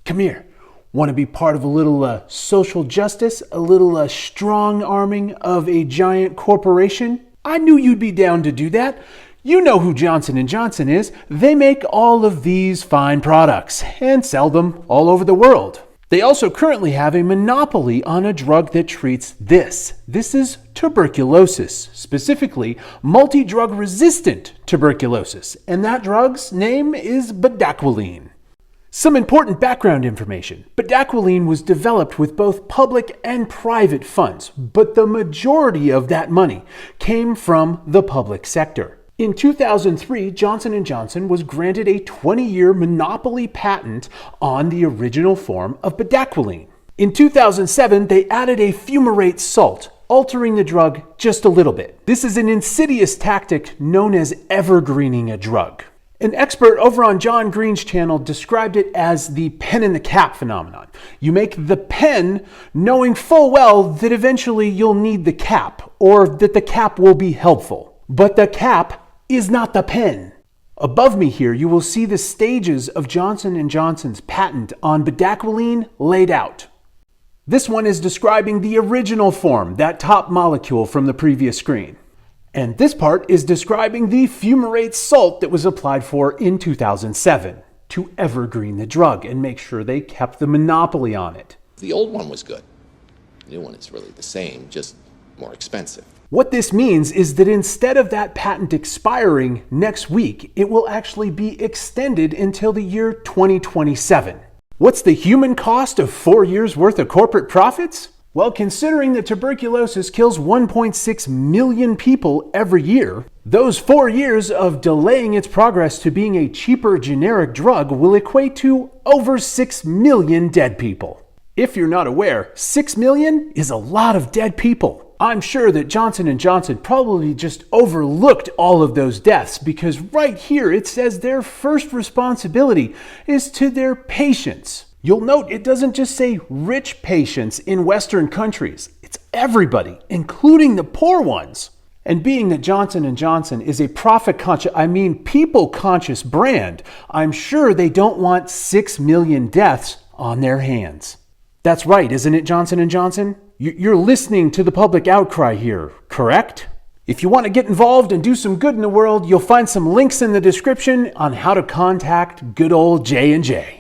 Come here. Want to be part of a little social justice? A little strong arming of a giant corporation? I knew you'd be down to do that. You know who Johnson & Johnson is. They make all of these fine products and sell them all over the world. They also currently have a monopoly on a drug that treats this. This is tuberculosis, specifically multidrug resistant tuberculosis. And that drug's name is bedaquiline. Some important background information. Bedaquiline was developed with both public and private funds, but the majority of that money came from the public sector. In 2003, Johnson & Johnson was granted a 20-year monopoly patent on the original form of bedaquiline. In 2007, they added a fumarate salt, altering the drug just a little bit. This is an insidious tactic known as evergreening a drug. An expert over on John Green's channel described it as the pen in the cap phenomenon. You make the pen knowing full well that eventually you'll need the cap, or that the cap will be helpful. But the cap is not the pen. Above me here, you will see the stages of Johnson & Johnson's patent on bedaquiline laid out. This one is describing the original form, that top molecule from the previous screen. And this part is describing the fumarate salt that was applied for in 2007 to evergreen the drug and make sure they kept the monopoly on it. The old one was good. The new one is really the same, just more expensive. What this means is that instead of that patent expiring next week, it will actually be extended until the year 2027. What's the human cost of 4 years worth of corporate profits? Well, considering that tuberculosis kills 1.6 million people every year, those 4 years of delaying its progress to being a cheaper generic drug will equate to over 6 million dead people. If you're not aware, 6 million is a lot of dead people. I'm sure that Johnson & Johnson probably just overlooked all of those deaths because right here it says their first responsibility is to their patients. You'll note it doesn't just say rich patients in Western countries. It's everybody, including the poor ones. And being that Johnson & Johnson is a people-conscious brand, I'm sure they don't want 6 million deaths on their hands. That's right, isn't it, Johnson & Johnson? You're listening to the public outcry here, correct? If you want to get involved and do some good in the world, you'll find some links in the description on how to contact good old J&J.